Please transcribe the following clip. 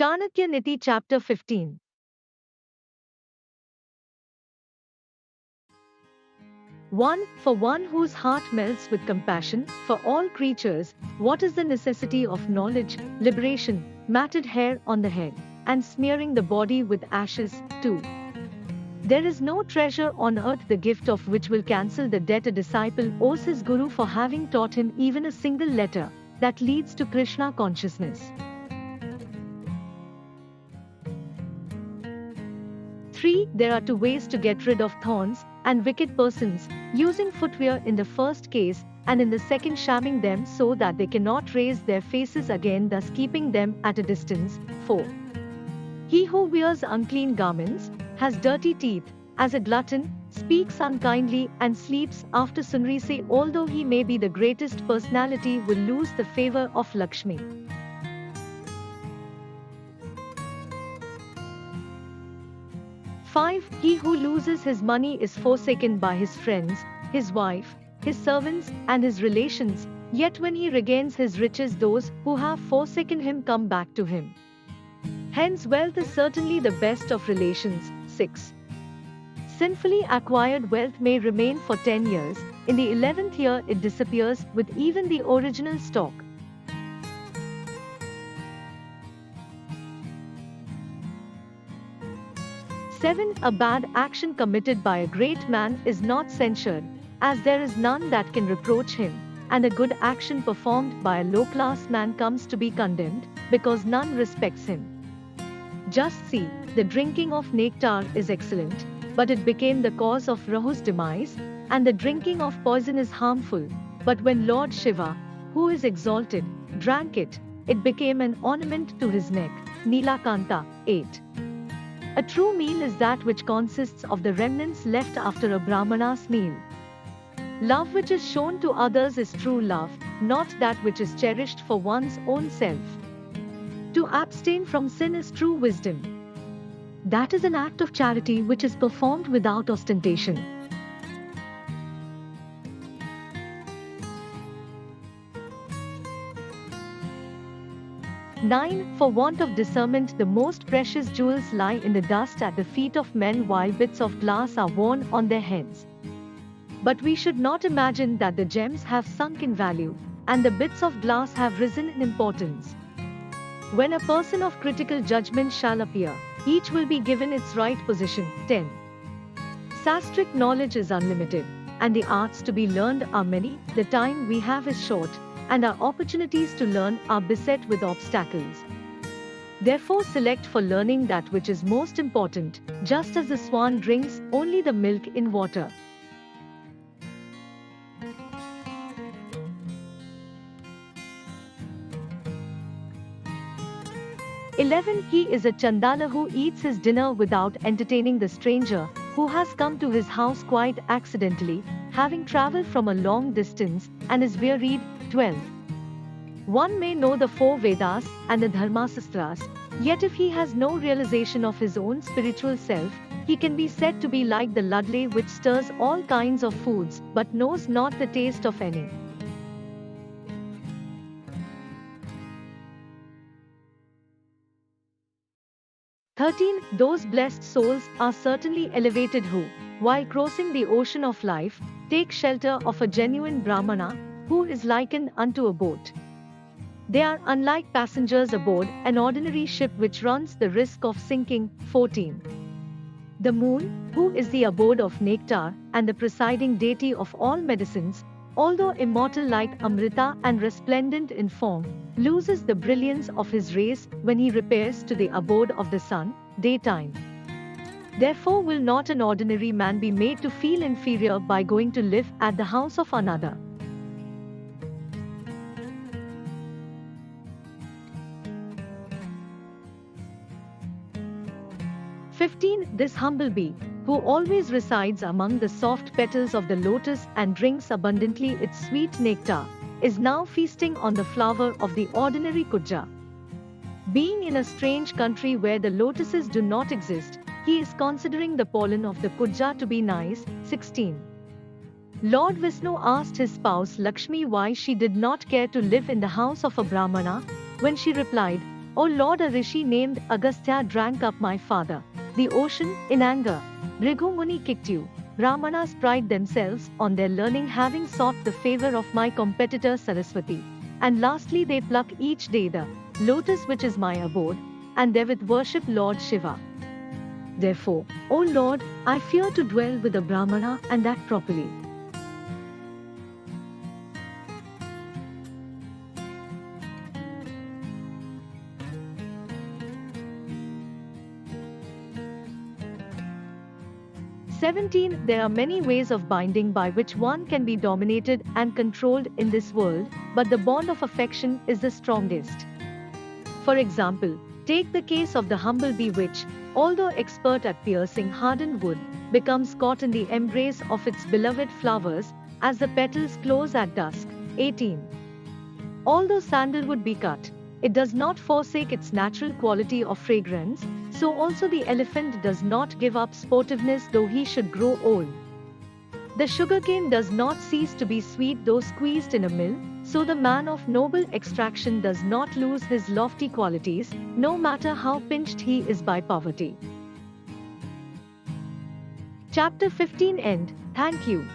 Chanakya Niti Chapter 15. For one whose heart melts with compassion for all creatures, what is the necessity of knowledge, liberation, matted hair on the head, and smearing the body with ashes, too? There is no treasure on earth the gift of which will cancel the debt a disciple owes his guru for having taught him even a single letter that leads to Krishna consciousness. 3. There are two ways to get rid of thorns and wicked persons, using footwear in the first case, and in the second shamming them so that they cannot raise their faces again, thus keeping them at a distance. 4. He who wears unclean garments, has dirty teeth, as a glutton, speaks unkindly, and sleeps after sunrise, although he may be the greatest personality, will lose the favor of Lakshmi. He who loses his money is forsaken by his friends, his wife, his servants, and his relations, yet when he regains his riches, those who have forsaken him come back to him. Hence wealth is certainly the best of relations. 6. Sinfully acquired wealth may remain for 10 years, in the 11th year it disappears with even the original stock. 7. A bad action committed by a great man is not censured, as there is none that can reproach him, and a good action performed by a low-class man comes to be condemned, because none respects him. Just see, the drinking of nectar is excellent, but it became the cause of Rahu's demise, and the drinking of poison is harmful, but when Lord Shiva, who is exalted, drank it, it became an ornament to his neck. Nilakanta. 8. A true meal is that which consists of the remnants left after a Brahmana's meal. Love which is shown to others is true love, not that which is cherished for one's own self. To abstain from sin is true wisdom. That is an act of charity which is performed without ostentation. 9. For want of discernment, the most precious jewels lie in the dust at the feet of men, while bits of glass are worn on their heads. But we should not imagine that the gems have sunk in value, and the bits of glass have risen in importance. When a person of critical judgment shall appear, each will be given its right position. 10. Sastric knowledge is unlimited, and the arts to be learned are many, the time we have is short, and our opportunities to learn are beset with obstacles. Therefore select for learning that which is most important, just as the swan drinks only the milk in water. He is a Chandala who eats his dinner without entertaining the stranger, who has come to his house quite accidentally, having travelled from a long distance, and is wearied. 12. One may know the 4 Vedas and the Dharmasastras, yet if he has no realization of his own spiritual self, he can be said to be like the ladle which stirs all kinds of foods, but knows not the taste of any. Those blessed souls are certainly elevated who, while crossing the ocean of life, take shelter of a genuine Brahmana, who is likened unto a boat. They are unlike passengers aboard an ordinary ship which runs the risk of sinking. 14. The moon, who is the abode of nectar and the presiding deity of all medicines, although immortal like Amrita and resplendent in form, loses the brilliance of his rays when he repairs to the abode of the sun, daytime. Therefore will not an ordinary man be made to feel inferior by going to live at the house of another. 15. This humble bee, who always resides among the soft petals of the lotus and drinks abundantly its sweet nectar, is now feasting on the flower of the ordinary kuja. Being in a strange country where the lotuses do not exist, he is considering the pollen of the kuja to be nice. 16. Lord Vishnu asked his spouse Lakshmi why she did not care to live in the house of a Brahmana, when she replied, O Lord, a rishi named Agastya drank up my father, the ocean, in anger. Bhrigu Muni kicked you. Brahmanas pride themselves on their learning, having sought the favor of my competitor Saraswati. And lastly, they pluck each day the lotus which is my abode, and therewith worship Lord Shiva. Therefore, O Lord, I fear to dwell with a Brahmana, and that properly. There are many ways of binding by which one can be dominated and controlled in this world, but the bond of affection is the strongest. For example, take the case of the humble bee which, although expert at piercing hardened wood, becomes caught in the embrace of its beloved flowers as the petals close at dusk. 18. Although sandalwood be cut, it does not forsake its natural quality of fragrance, so also the elephant does not give up sportiveness though he should grow old. The sugarcane does not cease to be sweet though squeezed in a mill, so the man of noble extraction does not lose his lofty qualities, no matter how pinched he is by poverty. Chapter 15 end. Thank you.